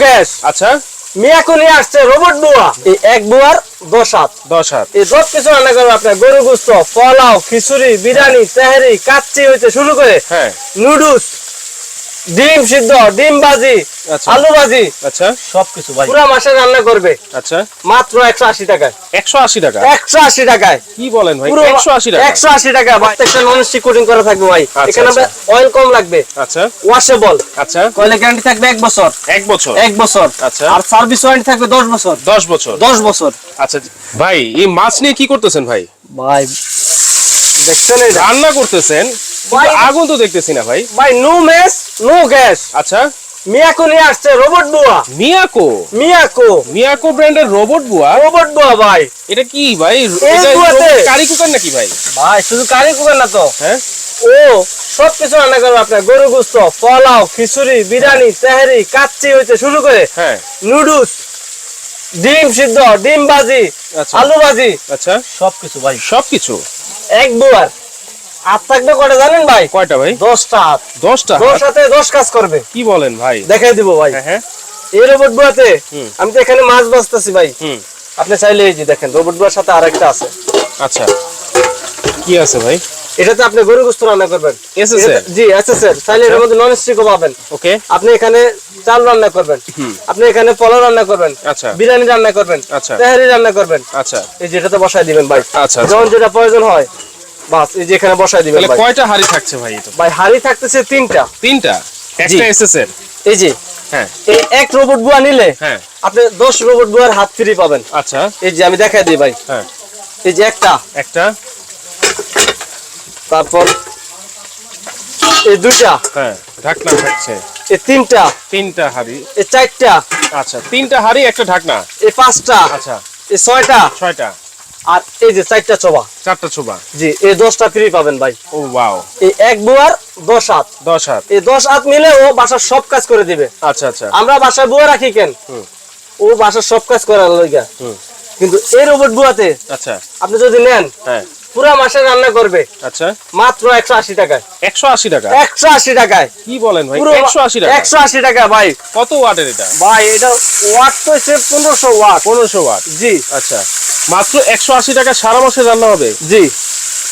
Gas. আচ্ছা, মিয়াকো নিয়ে আসছে রোবট বুয়া। এই এক বুয়ার 10 হাত। 10 হাত। এই সব কিছু রান্না করবে আপনার গরু গোশত, পোলাও, খিচুড়ি, বিরিয়ানি, তেহারি, কাচ্চি হইতে শুরু করে হ্যাঁ, নুডলস, ডিম সিদ্ধ, ডিম ভাজি, আচ্ছা আলু ভাজি, আচ্ছা সবকিছু ভাই পুরো মাসে রান্না করবে আচ্ছা। মাত্র 180 টাকায়। 180 টাকা? 180 টাকায়। কি বলেন ভাই, পুরো 180 টাকা? 180 টাকা। প্রত্যেকটা ননস্টিক কোটিং করা থাকবে ভাই। আচ্ছা, এখানে আচ্ছা। অয়েল কম লাগবে। আচ্ছা ওয়াশেবল। আচ্ছা। কয়লা গ্যারান্টি থাকবে 1 বছর। 1 বছর? 1 বছর। আচ্ছা। আর সার্ভিস ওয়ারেন্টি থাকবে 10 বছর। 10 বছর? 10 বছর। আচ্ছা ভাই, এই মাছ নিয়ে কি করতেছেন ভাই? ভাই দেখছেন এই রান্না করতেছেন, ভাই, আগুন তো দেখতেছি না ভাই। ভাই নো মেস নো গ্যাস। আচ্ছা, মিয়াকো নিয়ে আসছে রোবট বুয়া। মিয়াকো? মিয়াকো, মিয়াকো ব্র্যান্ডের রোবট বুয়া? রোবট বুয়া ভাই। এটা কি ভাই, এই এটা বুয়াতে কারি কুকার নাকি ভাই? ভাই শুধু কারি কুকার না তো, হ্যাঁ, ও সবকিছু রান্না করবে আপনার গরু গোশত, পোলাও, খিচুড়ি, বিরিয়ানি, তেহারি, কাচ্চি হইতে শুরু করে হ্যাঁ, নুডলস, ডিম সিদ্ধ, ডিম ভাজি, আচ্ছা আলু ভাজি, আচ্ছা। সবকিছু ভাই। সবকিছু? এক বুয়ার হাত থাকবে কয়টা জানেন ভাই? কয়টা ভাই? 10টা হাত। 10টা? 10 হাতে 10 কাজ করবে। কি বলেন ভাই? দেখাই দিব ভাই। হ্যাঁ হ্যাঁ। এই রোবট বুয়াতে হুম। আমি তো এখানে মাছ ভাজতেছি ভাই। হুম। আপনি চাইলে এই যে দেখেন রোবট বুয়ার সাথে আরেকটা আছে। আচ্ছা, কি আছে ভাই? এটাতে আপনি গরু গোশত রান্না করবেন। এসএসআর? জি এসএসআর। চাইলে এর মধ্যে নন স্টিকও পাবেন। ওকে। আপনি এখানে চাল রান্না করবেন, আপনি এখানে পোলাও রান্না করবেন, আচ্ছা। বিরিয়ানি রান্না করবেন, আচ্ছা। তেহারি রান্না করবেন। আচ্ছা এই যে এটাতে বসায় দিবেন ভাই। আচ্ছা। যখন যেটা প্রয়োজন হয় বাস এই যে এখানে বসায় দিবেন তাহলে ভাই। কয়টা হাড়ি থাকছে ভাই এটা? ভাই হাড়ি থাকতেছে 3টা। 3টা? জি। একটা এসএসআর? এই যে হ্যাঁ এই এক রোবট বুয়া নিলে হ্যাঁ। আপনি 10 রোবট বুয়ার হাত ফ্রি পাবেন। আচ্ছা। এই যে আমি দেখাই দিই ভাই। হ্যাঁ। এই যে একটা, তারপর এই 2টা, হ্যাঁ, ঢাকনা থাকছে। এই 3টা, 3টা হাড়ি। এই 4টা, আচ্ছা, 3টা হাড়ি, একটা ঢাকনা। এই 5টা, আচ্ছা, এই 6টা, 6টা। আর এই যে 4টা চোবা। 4টা ছোবা? জি, এই 10টা ফ্রি পাবেন ভাই। ও ওয়াও। এই এক বুয়ার 10 হাত। 10 হাত? এই 10 হাত মিলে ও বাসার সব কাজ করে দিবে। আচ্ছা আচ্ছা। আমরা বাসায় বুয়া রাখি কেন? ও বাসার সব কাজ করার লাগা। কিন্তু এই রোবট বুয়াতে আচ্ছা, আপনি যদি নেন হ্যাঁ, পুরো মাসে রান্না করবে আচ্ছা, মাত্র 180 টাকায়। 180 টাকা? 180 টাকায়। কি বলেন ভাই, পুরো 180 টাকা? 180 টাকা ভাই। কত ওয়াটের এটা ভাই এটা ওয়াট তো হচ্ছে 1500 ওয়াট। 1500 ওয়াট? জি আচ্ছা, মাত্র 180 টাকা সারা মাসে রান্না হবে? জি।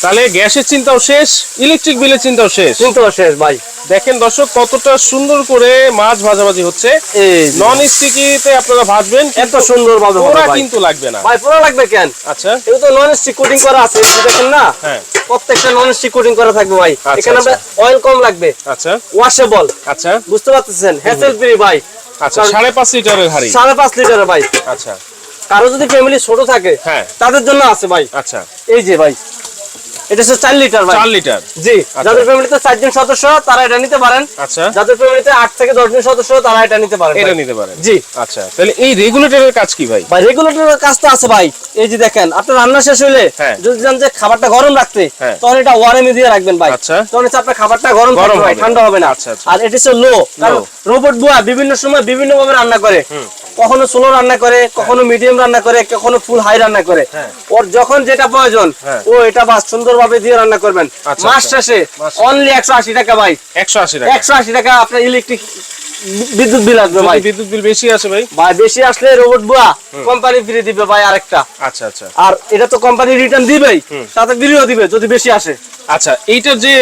তাহলে গ্যাসের চিন্তাও শেষ, ইলেকট্রিক বিলের চিন্তাও শেষ। চিন্তাও শেষ ভাই। দেখেন দর্শক, কতটা সুন্দর করে মাছ ভাজাভাজি হচ্ছে। এই নন স্টিকিতে আপনারা ভাজবেন, এত সুন্দর ভাবে হবে পোড়া ভাই। কিন্তু লাগবে না ভাই পোড়া লাগবে কেন? আচ্ছা। এগুলো তো নন স্টিক কোটিং করা আছে, এই যে দেখেন না। হ্যাঁ। প্রত্যেকটা নন স্টিক কোটিং করা থাকবে ভাই। আচ্ছা, এখানে আমরা অয়েল কম লাগবে। আচ্ছা ওয়াশেবল। আচ্ছা বুঝতে পারতেছেন? হ্যাসেল ফ্রি ভাই। আচ্ছা। 5.5 লিটারের হাড়ি? 5.5 লিটারের ভাই। আচ্ছা। কারো যদি ফ্যামিলি ছোট থাকে হ্যাঁ, তাদের জন্য আছে ভাই। আচ্ছা। এই যে ভাই এটা হচ্ছে 4 লিটার ভাই। 4 লিটার? জি। যাদের ফ্যামিলিতে 4 জন সদস্য তারা এটা নিতে পারেন। আচ্ছা। যাদের ফ্যামিলিতে 8 থেকে 10 জন সদস্য তারা এটা নিতে পারেন। এটা নিতে পারেন? জি। আচ্ছা, তাহলে এই রেগুলেটরের কাজ কি ভাই? ভাই রেগুলেটরের কাজ তো আছে ভাই। এই যে দেখেন আপনার রান্না শেষ হইলে হ্যাঁ। যদি জানেন যে খাবারটা গরম রাখতে, হ্যাঁ। তখন এটা ওয়ারেমে দিয়ে রাখবেন ভাই। আচ্ছা। তখন হচ্ছে আপনার খাবারটা গরম থাকবে ভাই, হবে। ঠান্ডা হবে না। আচ্ছা, আচ্ছা। আর এটা হচ্ছে লো, কারণ রোবট বুয়া বিভিন্ন সময় বিভিন্ন ভাবে রান্না করে। কখনো স্লো রান্না করে, কখনো মিডিয়াম রান্না করে, কখনো ফুল হাই রান্না করে। হ্যাঁ। ওর যখন যেটা প্রয়োজন হ্যাঁ। ও এটা বাস সুন্দরভাবে দিয়ে রান্না করবেন। আচ্ছা, মাস শেষে অনলি 180 টাকা ভাই। 180 টাকা? 180 টাকা আপনার ইলেকট্রিক বিদ্যুৎ বিল আসবে ভাই। বিদ্যুৎ বিল বেশি আছে ভাই? ভাই বেশি আসলে রোবট বুয়া কোম্পানি ফ্রি দিবে ভাই আরেকটা। আচ্ছা আচ্ছা। আর এটা তো কোম্পানি রিটার্ন দিবেই, সাথে বিলও দিবে যদি বেশি আসে। আচ্ছা, এইটা যে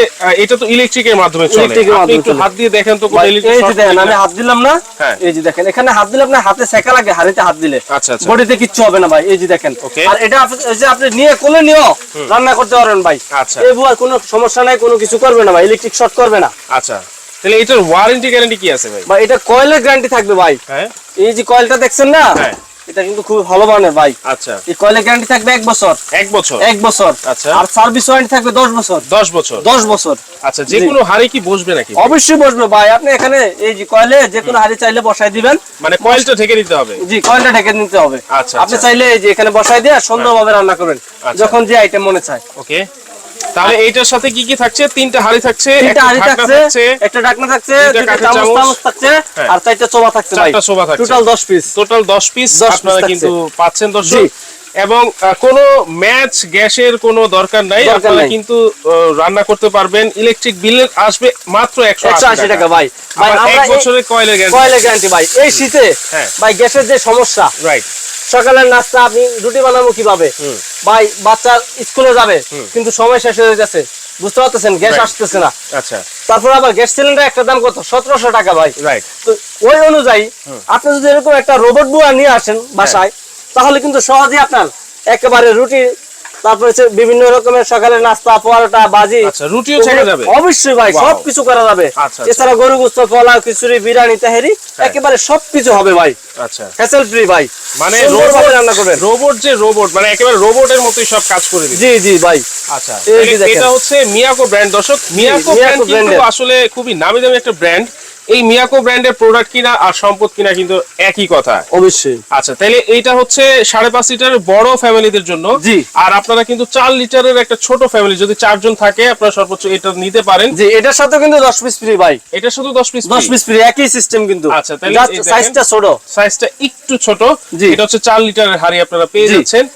এটা তো ইলেকট্রিকের মাধ্যমে চলে, ইলেকট্রিকের আপনি মাধ্যমে একটু চলে। হাত দিয়ে দেখেন তো কোন এই ইলেকট্রিক যে শর্ট দেখেন লাগে আমি না? হাত দিলাম না। হ্যাঁ। এই যে দেখেন এখানে হাত দিলে আপনার হাতে সেকা লাগে, হাড়িতে হাত দিলে। আচ্ছা আচ্ছা। বডিতে কিচ্ছু হবে না ভাই। এই যে দেখেন। ওকে। আর এটা এই যে আপনি নিয়ে কোলে নিও রান্না করতে পারবেন ভাই। আচ্ছা। এই বুয়ার কোনো সমস্যা নাই, কোনো কিছু করবে না ভাই, ইলেকট্রিক শর্ট করবে না। আচ্ছা, তাহলে এটার ওয়ারেন্টি গ্যারান্টি কি আছে ভাই? ভাই এটা কয়েলের গ্যারান্টি থাকবে ভাই। হ্যাঁ। এই যে কয়েলটা দেখছেন না, হ্যাঁ। এটা কিন্তু খুব ভালো মানের ভাই। আচ্ছা। এই কয়েলের গ্যারান্টি থাকবে 1 বছর। 1 বছর? 1 বছর। আচ্ছা। আর সার্ভিস ওয়ারেন্টি থাকবে 10 বছর। 10 বছর? 10 বছর। আচ্ছা, যে কোনো হাড়ি কি বসবে নাকি? অবশ্যই বসবে ভাই। আপনি এখানে এই যে কয়েলে যে কোনো হাড়ি চাইলে বসাই দিবেন। মানে কয়েলটা ঢেকে দিতে হবে? জি, কয়েলটা ঢেকে নিতে হবে। আচ্ছা। আপনি চাইলে এই যে এখানে বসাই দিয়ে সুন্দরভাবে রান্না করবেন যখন যে আইটেম মনে চায়। ওকে। তাহলে এইটার সাথে কি কি থাকছে? 3টা হাড়ি থাকছে, তিনটা হাড়ি ঢাকনা থাকছে, একটা ঢাকনা থাকছে, দুটো চামচ থাকছে, আর 4টা চোবা থাকছে ভাই। চারটা চোবা থাকছে। Total 10 piece. টোটাল 10 পিস 10 আপনারা পিস কিন্তু থাকছে। পাচ্ছেন দর্শক। এবং কোনো ম্যাচ গ্যাসের কোনো দরকার নাই, আপনারা কিন্তু রান্না করতে পারবেন। ইলেকট্রিক বিল আসবে মাত্র 180 টাকা ভাই। ভাই আমরা 1 বছরের কয়েলের গ্যারান্টি ভাই। এই শীতে ভাই গ্যাসের যে সমস্যা, রাইট, সকালের নাস্তা আপনি রুটি বানাবো কিভাবে ভাই, বাচ্চা স্কুলে যাবে কিন্তু সময় শেষ হয়ে গেছে, বুঝতে পারতেছেন, গ্যাস আসতেছে না। আচ্ছা, তারপর আবার গ্যাস সিলিন্ডার একটা দাম কত, 1700 টাকা ভাই। রাইট, তো ওই অনুযায়ী আপনি যদি এরকম একটা রোবট বুয়া নিয়ে আসেন বাসায়, তাহলে কিন্তু সহজেই আপনার একেবারে রুটি, তারপরে হচ্ছে বিভিন্ন রকমের সকালের নাস্তা, পরোটা, ভাজি, আচ্ছা, রুটিও ছেঁকা যাবে অবশ্যই ভাই, সবকিছু করা যাবে। এছাড়া গরু গোশত, পোলাও, খিচুড়ি, বিরিয়ানি, তাহেরি, একেবারে সবকিছু হবে ভাই। আচ্ছা, হ্যাসেল ফ্রি ভাই, মানে রান্না করবেন। রোবট যে রোবট, মানে একেবারে রোবটের মতোই সব কাজ করে দিবে। জি জি ভাই। আচ্ছা, এটা হচ্ছে মিয়াকো ব্র্যান্ড। দর্শক, মিয়াকো ব্র্যান্ড কিন্তু আসলে খুবই নামি দামি একটা ব্র্যান্ড। এই মিয়াকো ব্র্যান্ডের প্রোডাক্ট কিনা আর সম্পদ কিনা কিন্তু একই কথা, অবশ্যই। আচ্ছা, তাহলে এইটা হচ্ছে 5.5 লিটারের বড় ফ্যামিলিদের জন্য। জি। আর আপনারা কিন্তু 4 লিটারের একটা ছোট ফ্যামিলি, যদি 4 জন থাকে, আপনারা সর্বোচ্চ এটা নিতে পারেন। জি, এটার সাথে কিন্তু 10 পিস ফ্রি ভাই। এটা শুধু 10 পিস ফ্রি, একই সিস্টেম কিন্তু। আচ্ছা, তাহলে সাইজটা ছোট, সাইজটা একটু ছোট। এটা হচ্ছে 4 লিটারের হাড়ি আপনারা পেয়ে যাচ্ছেন।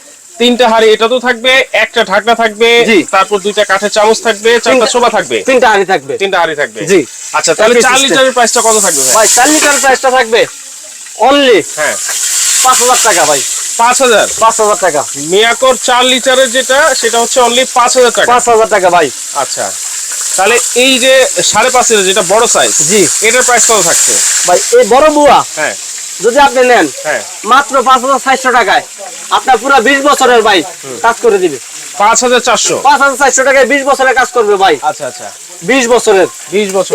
3টা হাড়ি এটা তো থাকবে, একটা ঢাকনা থাকবে, তারপর 2টা কাঠের চামচ থাকবে, 4টা সোবা থাকবে, 3টা হাড়ি থাকবে, 3টা হাড়ি থাকবে। জি। আচ্ছা, তাহলে 4 লিটারের প্রাইসটা কত থাকবে ভাই? 4 লিটারের প্রাইসটা থাকবে অনলি 5000 টাকা ভাই। 5000 টাকা। মিয়াকোর 4 লিটারের যেটা, সেটা হচ্ছে অনলি 5000 টাকা। 5000 টাকা ভাই। আচ্ছা, তাহলে এই যে 5.5 লিটার যেটা বড় সাইজ, জি, এটার প্রাইস কত থাকছে ভাই? এই বড় বুয়া যদি আপনি নেন মাত্র 5400 টাকায় আপনার পুরো 20 বছরের ভাই কাজ করে দিবে। 5400 টাকায় 20 বছরের কাজ করবে ভাই। আচ্ছা আচ্ছা, 20 বছরের।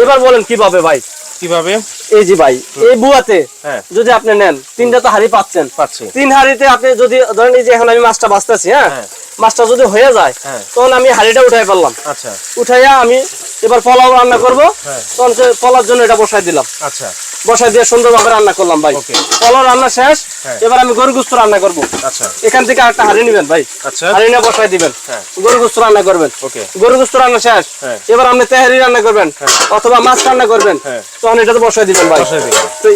এবার বলেন কিভাবে ভাই? কিভাবে? এই যে ভাই, এই বুয়াতে যদি আপনি নেন, 3টা তো হাড়ি পাচ্ছেন। 3 হাড়িতে আপনি যদি ধরেন, এই যে এখন আমি মাছটা ভাজতেছি, মাছটা যদি হয়ে যায়, তখন আমি হাড়িটা উঠাই ফেললাম। আচ্ছা, উঠাইয়া আমি এবার পোলাও রান্না করব, তখন পোলাওর জন্য এটা বসাই দিলাম। আচ্ছা, বসাই দিয়ে সুন্দরভাবে রান্না করলাম ভাই। পোলাও রান্না শেষ, এবার আমি গরু গোশত রান্না করব। আচ্ছা, এখান থেকে আরেকটা হাড়ি নেবেন ভাই, হাড়ি নিয়ে বসাই দিবেন, গরু গোশত রান্না করবেন। গরু গোশত রান্না শেষ, এবার আপনি তেহারি রান্না করবেন অথবা মাছ রান্না করবেন, তখন এটাতে বসাই দিবেন ভাই। তো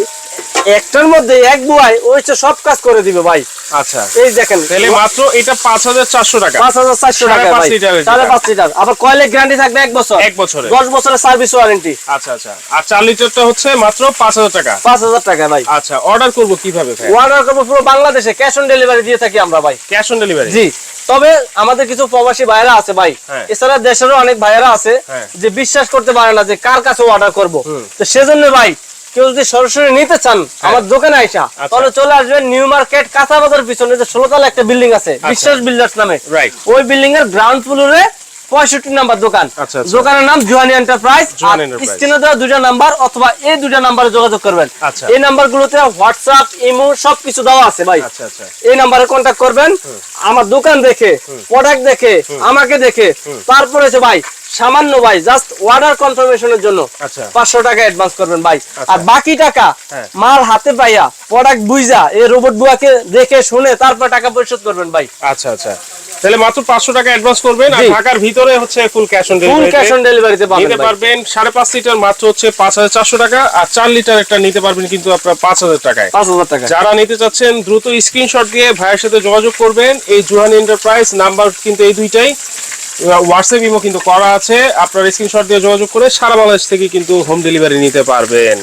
একটার মধ্যে এক বুয়ায় ওই সব কাজ করে দিবে ভাই। আচ্ছা, এই দেখেন, তাহলে মাত্র এটা 5400 টাকা। 5400 টাকা ভাই, 5.5 লিটার। আবার কয়েলের গ্যারান্টি থাকবে 1 বছর, 1 বছরে, 10 বছরের সার্ভিস ওয়ারেন্টি। আচ্ছা আচ্ছা, আর 4 লিটারটা হচ্ছে মাত্র 5000 টাকা। 5000 টাকা ভাই। আচ্ছা, অর্ডার করব কিভাবে ভাই? অর্ডার করব পুরো বাংলাদেশে, ক্যাশ অন ডেলিভারি দিয়ে থাকি আমরা ভাই। Cash on delivery? জি। তবে আমাদের কিছু প্রবাসী ভাইরা আছে ভাই, এছাড়া দেশেরও অনেক ভাইরা আছে যে বিশ্বাস করতে পারে না যে কার কাছে অর্ডার করব। তো সেজন্য ভাই, কেউ যদি সরাসরি নিতে চান আমার দোকানে আইসা, তাহলে চলে আসবেন নিউ মার্কেট কাঁচা বাজার পিছনে যে 16 তলা একটা বিল্ডিং আছে, বিশ্বাস বিল্ডার্স নামে। ওই বিল্ডিং এর গ্রাউন্ড ফ্লোরে 65 নাম্বার দোকান। দোকানের নাম জুহানি এন্টারপ্রাইজ। স্ক্রিনে দেওয়া 2টা নাম্বার অথবা এই 2টা নাম্বারে যোগাযোগ করবেন। এই নাম্বারগুলোতে হোয়াটসঅ্যাপ, ইমো সবকিছু দেওয়া আছে ভাই। এই নাম্বারে কন্টাক্ট করবেন। আমার দোকান দেখে, প্রোডাক্ট দেখে, আমাকে দেখে, তারপরে ভাই সামান্য ভাই জাস্ট অর্ডার কনফার্মেশনের জন্য 500 টাকা অ্যাডভান্স করবেন ভাই। আর বাকি টাকা মাল হাতে পাইয়া, প্রোডাক্ট বুঝা, এই রোবট বুয়াকে দেখে শুনে তারপর টাকা পরিশোধ করবেন ভাই। আচ্ছা আচ্ছা, তাহলে মাত্র 500 টাকা অ্যাডভান্স করবেন, আর ঢাকার ভিতরে হচ্ছে full cash on delivery. Full cash on ডেলিভারিতে নিতে পারবেন। 5.5 লিটার মাত্র হচ্ছে 5400 টাকা, আর 4 লিটার একটা নিতে পারবেন কিন্তু আপনারা 5000 টাকায়। 5000 টাকা। যারা নিতে চাচ্ছেন দ্রুত স্ক্রিনশট দিয়ে ভাইয়ের সাথে যোগাযোগ করবেন। এই জুহানি এন্টারপ্রাইজ নাম্বার কিন্তু এই দুইটাই, হোয়াটসঅ্যাপ ইমো কিন্তু করা আছে। আপনারা স্ক্রিনশট দিয়ে যোগাযোগ করে সারা বাংলাদেশ থেকে কিন্তু হোম ডেলিভারি নিতে পারবেন।